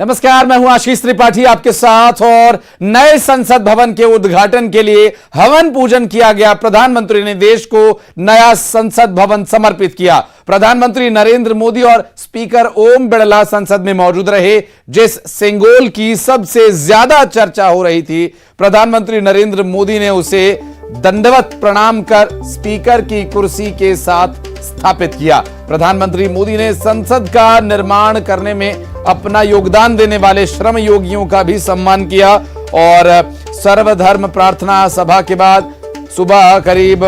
नमस्कार, मैं हूं आशीष त्रिपाठी आपके साथ। और नए संसद भवन के उद्घाटन के लिए हवन पूजन किया गया। प्रधानमंत्री ने देश को नया संसद भवन समर्पित किया। प्रधानमंत्री नरेंद्र मोदी और स्पीकर ओम बिड़ला संसद में मौजूद रहे। जिस सिंगोल की सबसे ज्यादा चर्चा हो रही थी, प्रधानमंत्री नरेंद्र मोदी ने उसे दंडवत प्रणाम कर स्पीकर की कुर्सी के साथ स्थापित किया। प्रधानमंत्री मोदी ने संसद का निर्माण करने में अपना योगदान देने वाले श्रम योगियों का भी सम्मान किया। और सर्वधर्म प्रार्थना सभा के बाद सुबह करीब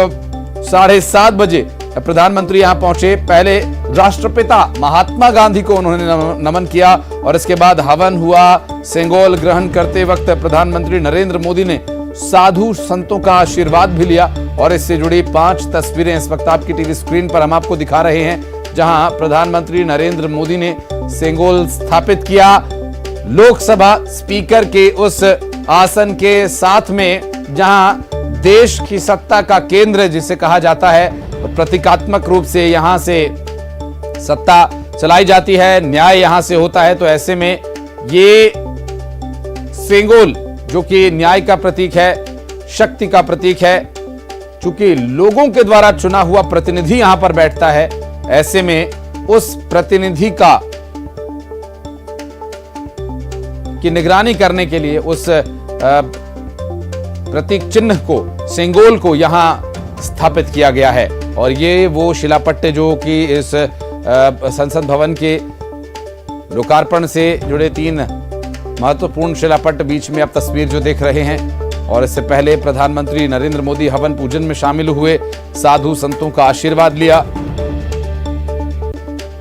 7:30 बजे प्रधानमंत्री यहां पहुंचे। पहले राष्ट्रपिता महात्मा गांधी को उन्होंने नमन किया और इसके बाद हवन हुआ। सेंगोल ग्रहण करते वक्त प्रधानमंत्री नरेंद्र मोदी ने साधु संतों का आशीर्वाद भी लिया। और इससे जुड़ी 5 तस्वीरें इस वक्त आपकी टीवी स्क्रीन पर हम आपको दिखा रहे हैं, जहां प्रधानमंत्री नरेंद्र मोदी ने सेंगोल स्थापित किया। लोकसभा स्पीकर के उस आसन के साथ में, जहां देश की सत्ता का केंद्र जिसे कहा जाता है, प्रतीकात्मक रूप से यहां से सत्ता चलाई जाती है, न्याय यहां से होता है। तो ऐसे में ये सेंगोल जो कि न्याय का प्रतीक है, शक्ति का प्रतीक है, चूंकि लोगों के द्वारा चुना हुआ प्रतिनिधि यहां पर बैठता है, ऐसे में उस प्रतिनिधि की निगरानी करने के लिए उस प्रतीक चिन्ह को, सेंगोल को यहां स्थापित किया गया है। और ये वो शिलापट्टे जो कि इस संसद भवन के लोकार्पण से जुड़े 3 महत्वपूर्ण शिलापट्ट, बीच में आप तस्वीर जो देख रहे हैं। और इससे पहले प्रधानमंत्री नरेंद्र मोदी हवन पूजन में शामिल हुए, साधु संतों का आशीर्वाद लिया,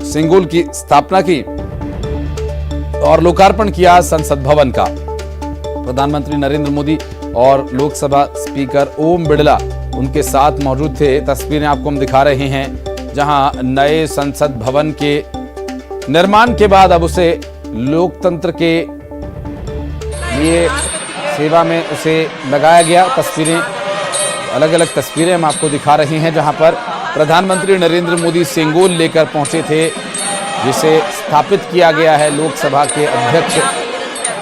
सेंगोल की स्थापना की और लोकार्पण किया संसद भवन का। प्रधानमंत्री नरेंद्र मोदी और लोकसभा स्पीकर ओम बिड़ला उनके साथ मौजूद थे। तस्वीरें आपको हम दिखा रहे हैं, जहां नए संसद भवन के निर्माण के बाद अब उसे लोकतंत्र के लिए सेवा में उसे लगाया गया। तस्वीरें, अलग अलग तस्वीरें हम आपको दिखा रहे हैं, जहां पर प्रधानमंत्री नरेंद्र मोदी सेंगोल लेकर पहुंचे थे, जिसे स्थापित किया गया है। लोकसभा के अध्यक्ष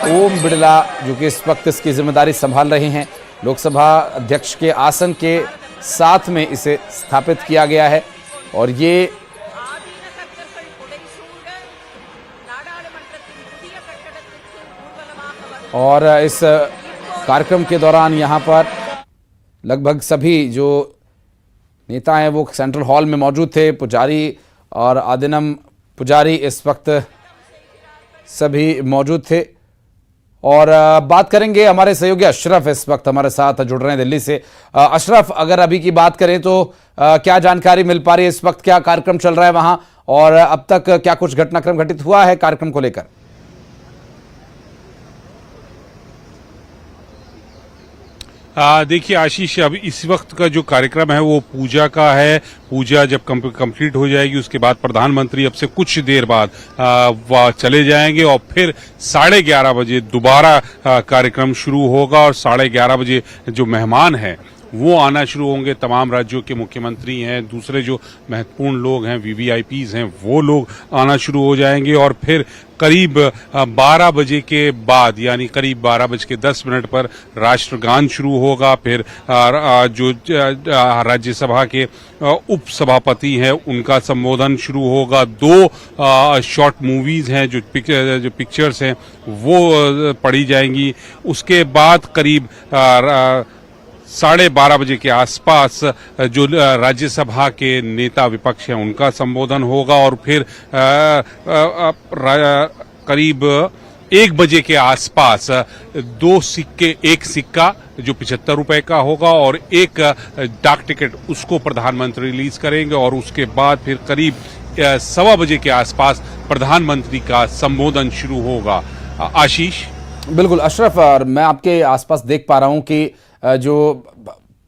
ओम बिड़ला, जो कि इस वक्त इसकी जिम्मेदारी संभाल रहे हैं, लोकसभा अध्यक्ष के आसन के साथ में इसे स्थापित किया गया है। और ये और इस कार्यक्रम के दौरान यहाँ पर लगभग सभी जो नेता हैं वो सेंट्रल हॉल में मौजूद थे। पुजारी और आदिनम पुजारी इस वक्त सभी मौजूद थे। और बात करेंगे, हमारे सहयोगी अशरफ इस वक्त हमारे साथ जुड़ रहे हैं दिल्ली से। अशरफ, अगर अभी की बात करें तो क्या जानकारी मिल पा रही है इस वक्त, क्या कार्यक्रम चल रहा है वहां, और अब तक क्या कुछ घटनाक्रम घटित हुआ है कार्यक्रम को लेकर? देखिए आशीष, अब इस वक्त का जो कार्यक्रम है वो पूजा का है। पूजा जब कंप्लीट हो जाएगी, उसके बाद प्रधानमंत्री अब से कुछ देर बाद वह चले जाएंगे और फिर 11:30 बजे दोबारा कार्यक्रम शुरू होगा। और 11:30 बजे जो मेहमान हैं वो आना शुरू होंगे। तमाम राज्यों के मुख्यमंत्री हैं, दूसरे जो महत्वपूर्ण लोग हैं, वीवीआईपीज हैं, वो लोग आना शुरू हो जाएंगे। और फिर करीब 12 बजे के बाद, यानी करीब 12:10 पर राष्ट्रगान शुरू होगा। फिर जो राज्यसभा के उप सभापति हैं उनका संबोधन शुरू होगा। 2 शॉर्ट मूवीज हैं, जो पिक्चर्स हैं वो पढ़ी जाएंगी। उसके बाद करीब 12:30 बजे के आसपास जो राज्यसभा के नेता विपक्ष हैं उनका संबोधन होगा। और फिर करीब 1 बजे के आसपास 2 सिक्के, एक सिक्का जो 75 रुपए का होगा और एक डाक टिकट, उसको प्रधानमंत्री रिलीज करेंगे। और उसके बाद फिर करीब 1:15 बजे के आसपास प्रधानमंत्री का संबोधन शुरू होगा। आशीष। बिल्कुल अशरफ, और मैं आपके आसपास देख पा रहा हूं कि जो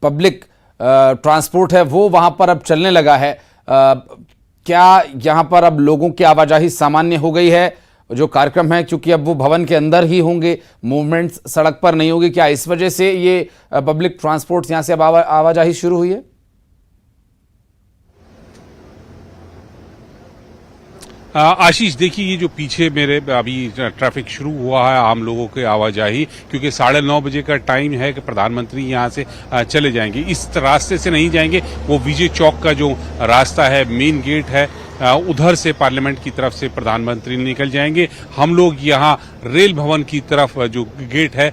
पब्लिक ट्रांसपोर्ट है वो वहां पर अब चलने लगा है। क्या यहां पर अब लोगों की आवाजाही सामान्य हो गई है? जो कार्यक्रम है, क्योंकि अब वो भवन के अंदर ही होंगे, मूवमेंट्स सड़क पर नहीं होगी, क्या इस वजह से ये पब्लिक ट्रांसपोर्ट यहां से अब आवाजाही शुरू हुई है? आशीष, देखिए ये जो पीछे मेरे अभी ट्रैफिक शुरू हुआ है, आम लोगों की आवाजाही, क्योंकि 9:30 बजे का टाइम है कि प्रधानमंत्री यहाँ से चले जाएंगे। इस रास्ते से नहीं जाएंगे, वो विजय चौक का जो रास्ता है, मेन गेट है, उधर से पार्लियामेंट की तरफ से प्रधानमंत्री निकल जाएंगे। हम लोग यहाँ रेल भवन की तरफ जो गेट है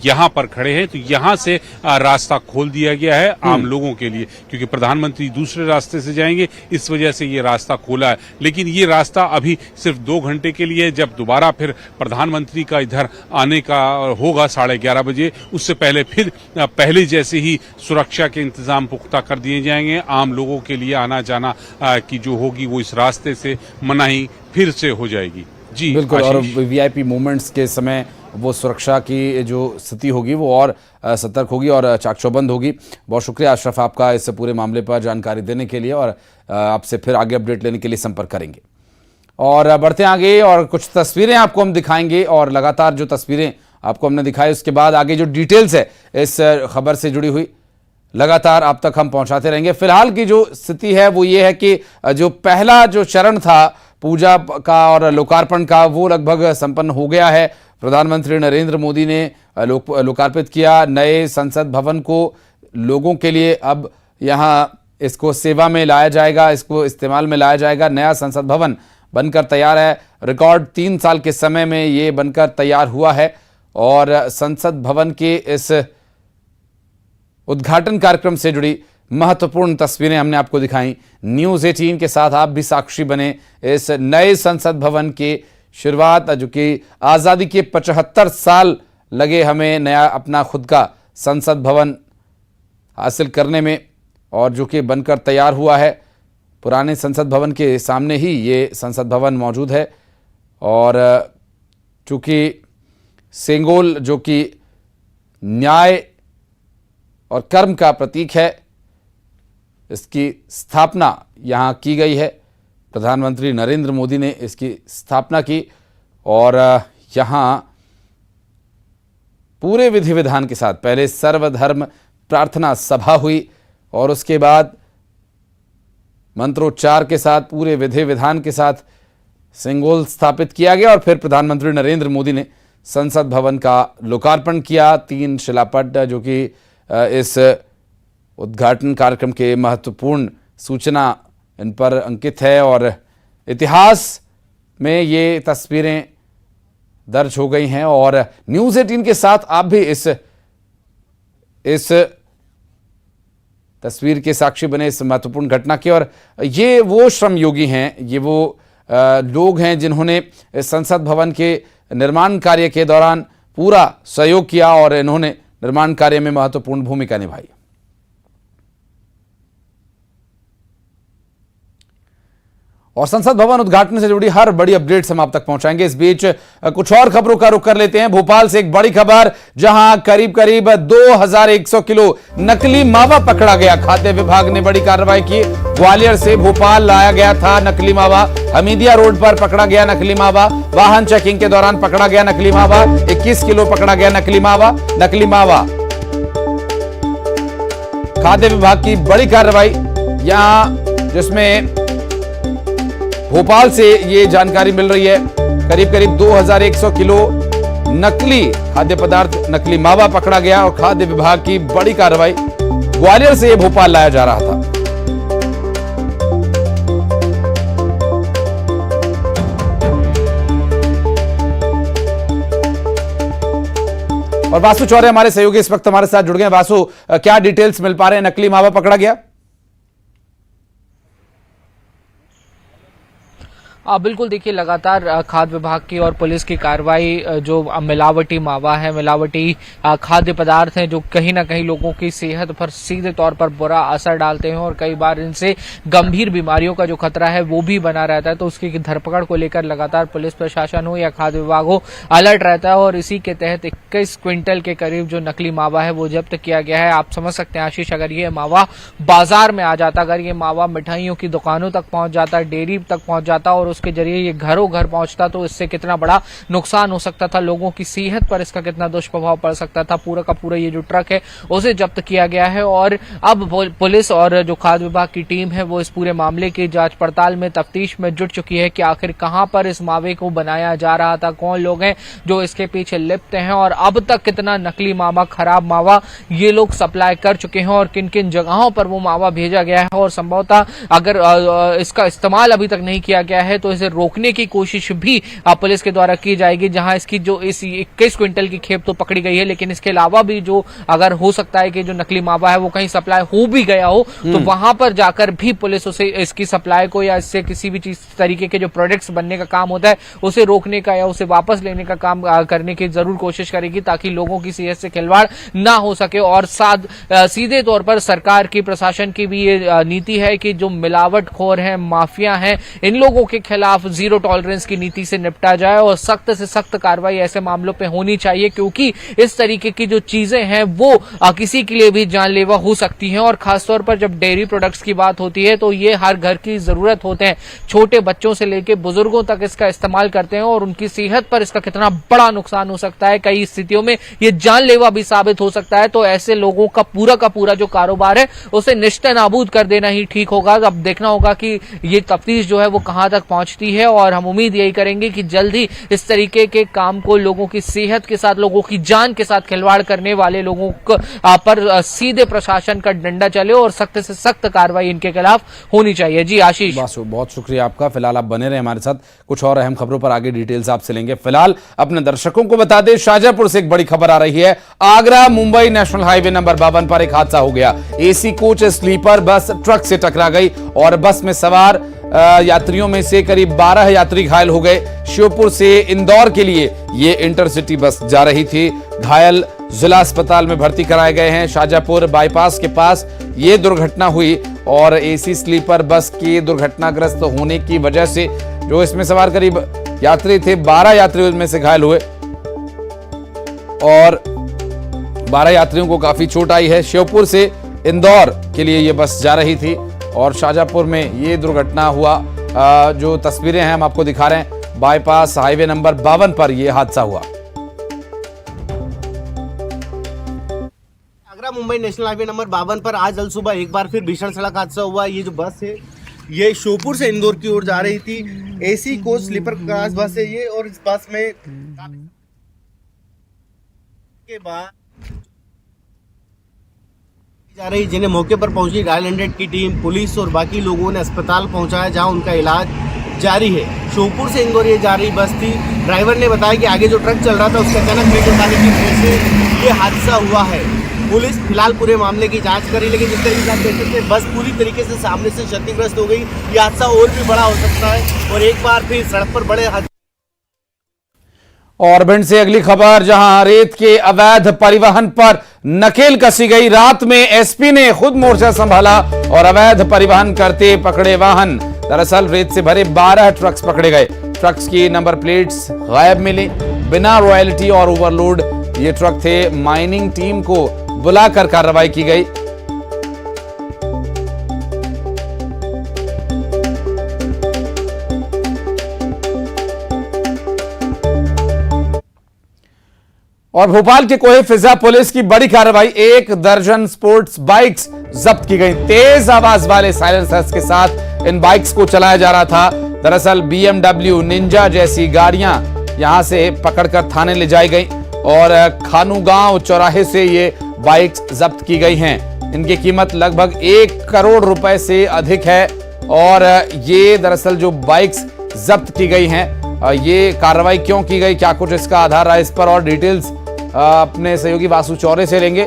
यहाँ पर खड़े हैं, तो यहाँ से रास्ता खोल दिया गया है आम लोगों के लिए, क्योंकि प्रधानमंत्री दूसरे रास्ते से जाएंगे, इस वजह से ये रास्ता खोला है। लेकिन ये रास्ता अभी सिर्फ 2 घंटे के लिए, जब दोबारा फिर प्रधानमंत्री का इधर आने का होगा 11:30 बजे, उससे पहले फिर पहले जैसे ही सुरक्षा के इंतजाम पुख्ता कर दिए जाएंगे। आम लोगों के लिए आना जाना की जो होगी वो इस रास्ते से मनाही फिर से हो जाएगी। जी बिल्कुल। और वीआईपी मूवमेंट्स के समय वो सुरक्षा की जो स्थिति होगी वो और सतर्क होगी और चाक-चौबंद होगी। बहुत शुक्रिया अशरफ आपका इस पूरे मामले पर जानकारी देने के लिए, और आपसे फिर आगे अपडेट लेने के लिए संपर्क करेंगे। और बढ़ते आगे और कुछ तस्वीरें आपको हम दिखाएंगे, और लगातार जो तस्वीरें आपको हमने दिखाई उसके बाद आगे जो डिटेल्स है इस खबर से जुड़ी हुई लगातार आप तक हम पहुंचाते रहेंगे। फिलहाल की जो स्थिति है वो ये है कि जो पहला जो चरण था पूजा का और लोकार्पण का, वो लगभग संपन्न हो गया है। प्रधानमंत्री नरेंद्र मोदी ने लोकार्पित किया नए संसद भवन को लोगों के लिए। अब यहाँ इसको सेवा में लाया जाएगा, इसको इस्तेमाल में लाया जाएगा। नया संसद भवन बनकर तैयार है। रिकॉर्ड 3 साल के समय में ये बनकर तैयार हुआ है, और संसद भवन के इस उद्घाटन कार्यक्रम से जुड़ी महत्वपूर्ण तस्वीरें हमने आपको दिखाई। न्यूज़ 18 के साथ आप भी साक्षी बने इस नए संसद भवन के शुरुआत, जो कि आज़ादी के 75 साल लगे हमें नया अपना खुद का संसद भवन हासिल करने में, और जो कि बनकर तैयार हुआ है। पुराने संसद भवन के सामने ही ये संसद भवन मौजूद है, और चूँकि सेंगोल जो कि न्याय और कर्म का प्रतीक है, इसकी स्थापना यहाँ की गई है। प्रधानमंत्री नरेंद्र मोदी ने इसकी स्थापना की, और यहाँ पूरे विधि विधान के साथ पहले सर्वधर्म प्रार्थना सभा हुई, और उसके बाद मंत्रोच्चार के साथ पूरे विधि विधान के साथ सिंगोल स्थापित किया गया, और फिर प्रधानमंत्री नरेंद्र मोदी ने संसद भवन का लोकार्पण किया। 3 शिलापट जो कि इस उद्घाटन कार्यक्रम के महत्वपूर्ण सूचना इन पर अंकित है, और इतिहास में ये तस्वीरें दर्ज हो गई हैं। और न्यूज़ 18 के साथ आप भी इस तस्वीर के साक्षी बने इस महत्वपूर्ण घटना के। और ये वो श्रमयोगी हैं, ये वो लोग हैं जिन्होंने इस संसद भवन के निर्माण कार्य के दौरान पूरा सहयोग किया, और इन्होंने निर्माण कार्य में महत्वपूर्ण भूमिका निभाई। और संसद भवन उद्घाटन से जुड़ी हर बड़ी अपडेट्स हम आप तक पहुंचाएंगे। इस बीच कुछ और खबरों का रुख कर लेते हैं। भोपाल से एक बड़ी खबर, जहां करीब 2100 किलो नकली मावा पकड़ा गया। खाद्य विभाग ने बड़ी कार्रवाई की। ग्वालियर से भोपाल लाया गया था नकली मावा। हमीदिया रोड पर पकड़ा गया नकली मावा। वाहन चेकिंग के दौरान पकड़ा गया नकली मावा। 21 किलो पकड़ा गया नकली मावा। खाद्य विभाग की बड़ी कार्रवाई यहां, जिसमें भोपाल से ये जानकारी मिल रही है। करीब 2100 किलो नकली खाद्य पदार्थ, नकली मावा पकड़ा गया, और खाद्य विभाग की बड़ी कार्रवाई। ग्वालियर से ये भोपाल लाया जा रहा था। और वासु चौरे हमारे सहयोगी इस वक्त हमारे साथ जुड़ गए। वासु, क्या डिटेल्स मिल पा रहे हैं? नकली मावा पकड़ा गया? बिल्कुल, देखिए लगातार खाद्य विभाग की और पुलिस की कार्रवाई, जो मिलावटी मावा है, मिलावटी खाद्य पदार्थ हैं, जो कहीं ना कहीं लोगों की सेहत पर सीधे तौर पर बुरा असर डालते हैं, और कई बार इनसे गंभीर बीमारियों का जो खतरा है वो भी बना रहता है। तो उसकी धरपकड़ को लेकर लगातार पुलिस प्रशासन हो या खाद्य विभाग हो अलर्ट रहता है, और इसी के तहत 21 क्विंटल के करीब जो नकली मावा है वो जब्त किया गया है। आप समझ सकते हैं आशीष, अगर ये मावा बाजार में आ जाता, अगर ये मावा मिठाइयों की दुकानों तक पहुंच जाता, डेयरी तक पहुंच जाता, और उसके जरिए ये घरों घर पहुंचता तो इससे कितना बड़ा नुकसान हो सकता था, लोगों की सेहत पर इसका कितना दुष्प्रभाव पड़ सकता था। पूरा का पूरा ये जो ट्रक है उसे जब्त किया गया है और अब पुलिस और जो खाद्य विभाग की टीम है वो इस पूरे मामले की जांच पड़ताल में, तफ्तीश में जुट चुकी है कि आखिर कहां पर इस मावे को बनाया जा रहा था, कौन लोग हैं जो इसके पीछे लिप्त हैं और अब तक कितना नकली मावा, खराब मावा ये लोग सप्लाई कर चुके हैं और किन किन जगहों पर वो मावा भेजा गया है। और संभवतः अगर इसका इस्तेमाल अभी तक नहीं किया गया है तो इसे रोकने की कोशिश भी पुलिस के द्वारा की जाएगी। जहां इसकी जो इस 21 क्विंटल की खेप तो पकड़ी गई है, लेकिन इसके अलावा भी जो अगर हो सकता है कि जो नकली मावा है वो कहीं सप्लाई हो भी गया हो तो वहां पर जाकर भी पुलिस उसे इसकी सप्लाई को या इससे किसी भी चीज तरीके के जो प्रोडक्ट्स बनने का काम होता है उसे रोकने का या उसे वापस लेने का काम करने की जरूर कोशिश करेगी ताकि लोगों की सेहत से खिलवाड़ ना हो सके। और सीधे तौर पर सरकार की, प्रशासन की भी ये नीति है कि जो मिलावटखोर हैं, माफिया हैं, इन लोगों के खिलाफ जीरो टॉलरेंस की नीति से निपटा जाए और सख्त से सख्त कार्रवाई ऐसे मामलों पे होनी चाहिए क्योंकि इस तरीके की जो चीजें हैं वो किसी के लिए भी जानलेवा हो सकती हैं। और खासतौर पर जब डेयरी प्रोडक्ट्स की बात होती है तो ये हर घर की जरूरत होते हैं, छोटे बच्चों से लेकर बुजुर्गों तक इसका इस्तेमाल करते हैं और उनकी सेहत पर इसका कितना बड़ा नुकसान हो सकता है, कई स्थितियों में ये जानलेवा भी साबित हो सकता है। तो ऐसे लोगों का पूरा जो कारोबार है उसे निश्चय नाबूद कर देना ही ठीक होगा। अब देखना होगा कि ये तफ्तीश जो है वो कहां तक पहुंचती है और हम उम्मीद यही करेंगे कि जल्द ही इस तरीके के काम को, लोगों की सेहत के साथ, लोगों की जान के साथ खिलवाड़ करने वाले लोगों पर सीधे प्रशासन का डंडा चले और सख्त से सख्त कार्रवाई इनके खिलाफ होनी चाहिए। जी आशीष, बहुत शुक्रिया आपका। फिलहाल आप बने रहे हमारे साथ, कुछ और अहम खबरों पर आगे डिटेल्स आपसे लेंगे। फिलहाल अपने दर्शकों को बता दें, शाहजहांपुर से एक बड़ी खबर आ रही है। Agra Mumbai national highway number 52 पर एक हादसा हो गया। AC coach sleeper bus truck से टकरा गई और बस में सवार यात्रियों में से करीब 12 यात्री घायल हो गए। श्योपुर से इंदौर के लिए ये इंटरसिटी बस जा रही थी। घायल जिला अस्पताल में भर्ती कराए गए हैं। शाहजहांपुर बाईपास के पास ये दुर्घटना हुई और एसी स्लीपर बस के दुर्घटनाग्रस्त होने की वजह से जो इसमें सवार करीब यात्री थे, 12 यात्री उनमें से घायल हुए और 12 यात्रियों को काफी चोट आई है। श्योपुर से इंदौर के लिए ये बस जा रही थी और शाहजहांपुर में ये दुर्घटना हुआ। जो तस्वीरें हैं हम आपको दिखा रहे हैं, बाईपास हाईवे नंबर 52 पर यह हादसा हुआ। Agra Mumbai national highway number 52 पर आज अल सुबह एक बार फिर भीषण सड़क हादसा हुआ। ये जो बस है ये श्योपुर से इंदौर की ओर जा रही थी। एसी कोच स्लीपर क्लास बस है ये और इस बस में के बाद जा रही, जिन्हें मौके पर पहुंची डायल 100 की टीम, पुलिस और बाकी लोगों ने अस्पताल पहुंचाया जहां उनका इलाज जारी है। श्योपुर से इंदौर ये जा रही बस थी। ड्राइवर ने बताया कि आगे जो ट्रक चल रहा था उसका अचानक ब्रेक लगाने की वजह से ये हादसा हुआ है। पुलिस फिलहाल पूरे मामले की जांच करी, लेकिन जिस तरीके से आप देख सकते हैं बस पूरी तरीके से सामने से क्षतिग्रस्त हो गई। ये हादसा और भी बड़ा हो सकता है और एक बार फिर सड़क पर बड़े और भिंड से अगली खबर, जहां रेत के अवैध परिवहन पर नकेल कसी गई। रात में एसपी ने खुद मोर्चा संभाला और अवैध परिवहन करते पकड़े वाहन। दरअसल रेत से भरे 12 ट्रक्स पकड़े गए। ट्रक्स की नंबर प्लेट्स गायब मिली, बिना रॉयल्टी और ओवरलोड ये ट्रक थे। माइनिंग टीम को बुलाकर कार्रवाई की गई। और भोपाल के कोहे फिजा पुलिस की बड़ी कार्रवाई, 1 दर्जन स्पोर्ट्स बाइक्स जब्त की गई। तेज आवाज वाले साइलेंसर्स के साथ इन बाइक्स को चलाया जा रहा था। दरअसल BMW निंजा जैसी गाड़ियां यहां से पकड़कर थाने ले जाई गई और खानूगांव चौराहे से ये बाइक्स जब्त की गई हैं। इनकी कीमत लगभग 1 करोड़ रुपए से अधिक है और ये दरअसल जो बाइक्स जब्त की गई हैं, ये कार्रवाई क्यों की गई, क्या कुछ इसका आधार रहा, इस पर और डिटेल्स अपने सहयोगी वासु चौरे से लेंगे।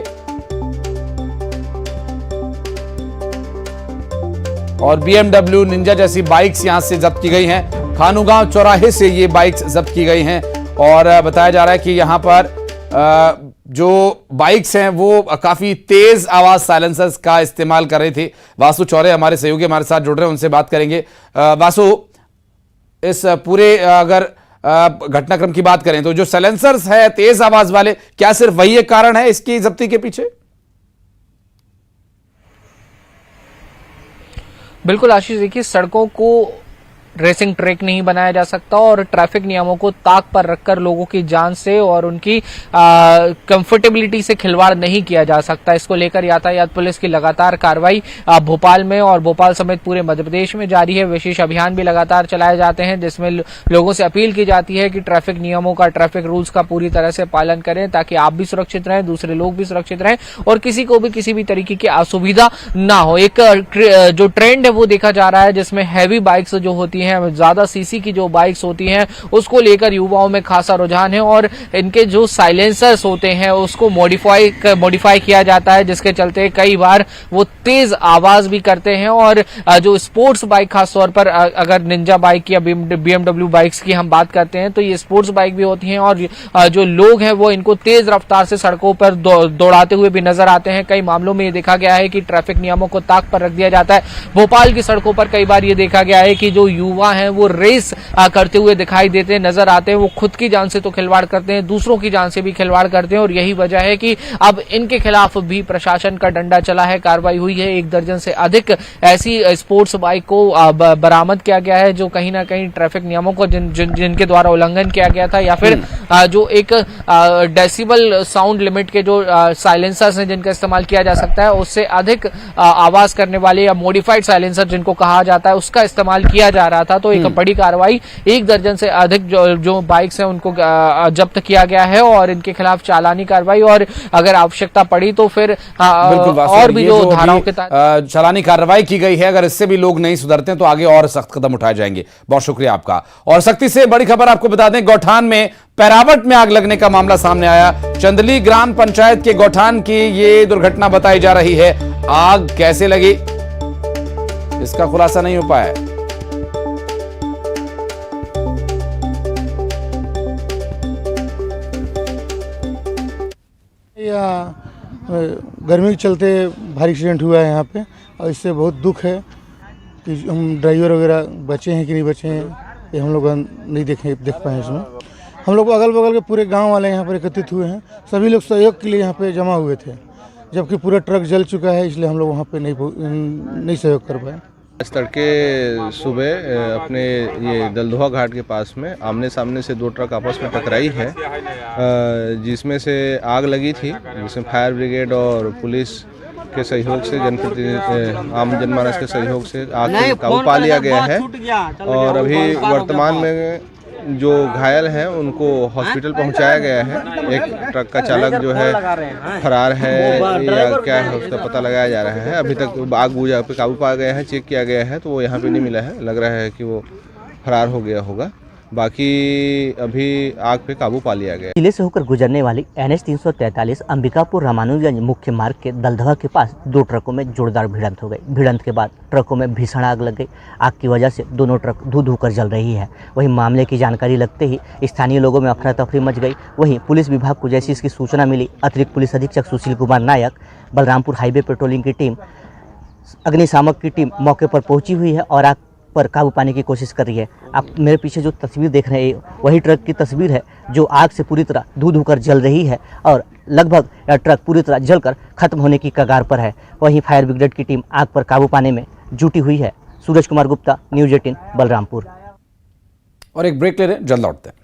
और BMW निंजा जैसी बाइक्स यहां से जब्त की गई हैं। खानूगांव चौराहे से ये बाइक्स जब्त की गई हैं और बताया जा रहा है कि यहां पर जो बाइक्स हैं वो काफी तेज आवाज साइलेंसर्स का इस्तेमाल कर रहे थे। वासु चौरे हमारे सहयोगी हमारे साथ जुड़ रहे हैं, उनसे बात करेंगे। वासु, इस पूरे अगर घटनाक्रम की बात करें तो जो साइलेंसर्स है तेज आवाज वाले, क्या सिर्फ वही एक कारण है इसकी जब्ती के पीछे? बिल्कुल आशीष, देखिए सड़कों को रेसिंग ट्रैक नहीं बनाया जा सकता और ट्रैफिक नियमों को ताक पर रखकर लोगों की जान से और उनकी कंफर्टेबिलिटी से खिलवाड़ नहीं किया जा सकता। इसको लेकर यातायात पुलिस की लगातार कार्रवाई भोपाल में और भोपाल समेत पूरे मध्य प्रदेश में जारी है। विशेष अभियान भी लगातार चलाए जाते हैं जिसमें लोगों से अपील की जाती है कि ट्रैफिक नियमों का, ट्रैफिक रूल्स का पूरी तरह से पालन करें ताकि आप भी सुरक्षित रहें, दूसरे लोग भी सुरक्षित रहें और किसी को भी किसी भी तरीके की असुविधा ना हो। एक जो ट्रेंड है वो देखा जा रहा है जिसमें हैवी बाइक्स जो होती हैं, ज्यादा सीसी की जो बाइक्स होती हैं, उसको लेकर युवाओं में खासा रुझान है और इनके जो साइलेंसर्स होते हैं उसको मॉडिफाई किया जाता है, जिसके चलते कई बार वो तेज आवाज भी करते हैं। और जो स्पोर्ट्स बाइक खासतौर पर अगर निंजा बाइक या BMW बाइक्स की हम बात करते हैं तो ये स्पोर्ट्स बाइक भी होती हैं और जो लोग हैं वो इनको तेज रफ्तार से सड़कों पर दौड़ाते हुए भी नजर आते हैं। कई मामलों में ये देखा गया है कि ट्रैफिक नियमों को ताक पर रख दिया जाता है। भोपाल की सड़कों पर कई बार ये देखा गया है कि जो युवा हैं वो रेस करते हुए दिखाई देते हैं, नजर आते हैं। वो खुद की जान से तो खिलवाड़ करते हैं, दूसरों की जान से भी खिलवाड़ करते हैं और यही वजह है कि अब इनके खिलाफ भी प्रशासन का डंडा चला है, कार्रवाई हुई है। 1 दर्जन से अधिक ऐसी स्पोर्ट्स बाइक को बरामद किया गया है जो कहीं ना कहीं ट्रैफिक नियमों को जिनके द्वारा उल्लंघन किया गया था या फिर जो एक डेसिबल साउंड लिमिट के जो साइलेंसर्स हैं जिनका इस्तेमाल किया जा सकता है उससे अधिक आवाज करने वाले या मॉडिफाइड साइलेंसर जिनको कहा जाता है उसका इस्तेमाल किया जा रहा था। तो एक बड़ी कार्रवाई 1 दर्जन से अधिक जो बाइक्स हैं उनको जब्त किया गया है और इनके खिलाफ चालानी कार्रवाई और अगर आवश्यकता पड़ी तो फिर और भी जो धाराओं के तहत चालानी कार्रवाई की गई है। अगर इससे भी लोग नहीं सुधरते तो आगे और सख्त कदम उठाए जाएंगे। बहुत शुक्रिया आपका। और सख्ती से बड़ी खबर आपको बता दें, गौठान में पैरावट में आग लगने का मामला सामने आया। चंदली ग्राम पंचायत के गौठान की ये दुर्घटना बताई जा रही है। आग कैसे लगी इसका खुलासा नहीं हो पाया है। गर्मी के चलते भारी एक्सीडेंट हुआ है यहाँ पे और इससे बहुत दुख है कि हम ड्राइवर वगैरह बचे हैं कि नहीं बचे हैं ये हम लोग नहीं देख पाए इसमें। हम लोग अगल बगल के पूरे गांव वाले यहाँ पर एकत्रित हुए हैं, सभी लोग सहयोग के लिए यहाँ पे जमा हुए थे, जबकि पूरा ट्रक जल चुका है इसलिए हम लोग वहाँ पे नहीं सहयोग कर पाए। आज तड़के सुबह अपने ये दलदोहा घाट के पास में आमने सामने से 2 ट्रक आपस में टकराई है, जिसमें से आग लगी थी, जिसमें फायर ब्रिगेड और पुलिस के सहयोग से, जनप्रतिनिधि आम जनमानस के सहयोग से आग पर काबू पा लिया गया है। और अभी वर्तमान में जो घायल हैं उनको हॉस्पिटल पहुंचाया गया है। एक ट्रक का चालक जो है फरार है या क्या है उसका पता लगाया जा रहा है। अभी तक आग बुझा पे काबू पाया गया है, चेक किया गया है तो वो यहाँ पे नहीं मिला है, लग रहा है कि वो फरार हो गया होगा। बाकी अभी आग पे काबू पा लिया गया। जिले से होकर गुजरने वाली NH 343 अंबिकापुर रामानुजगंज मुख्य मार्ग के दलदहा के पास 2 ट्रकों में जोरदार भिड़ंत हो गई। भिड़ंत के बाद ट्रकों में भीषण आग लग गई। आग की वजह से दोनों ट्रक धू कर जल रही है। वहीं मामले की जानकारी लगते ही स्थानीय लोगों में अफरा तफरी मच गई। वहीं पुलिस विभाग को जैसी इसकी सूचना मिली, अतिरिक्त पुलिस अधीक्षक सुशील कुमार नायक, बलरामपुर हाईवे पेट्रोलिंग की टीम, अग्निशामक की टीम मौके पर पहुंची हुई है और आग पर काबू पाने की कोशिश कर रही है। आप मेरे पीछे जो तस्वीर देख रहे हैं वही ट्रक की तस्वीर है जो आग से पूरी तरह धू कर जल रही है और लगभग यह ट्रक पूरी तरह जलकर खत्म होने की कगार पर है। वहीं फायर ब्रिगेड की टीम आग पर काबू पाने में जुटी हुई है। सूरज कुमार गुप्ता, न्यूज़ 18 बलरामपुर। और एक ब्रेक ले रहे हैं, जल्द लौटते हैं।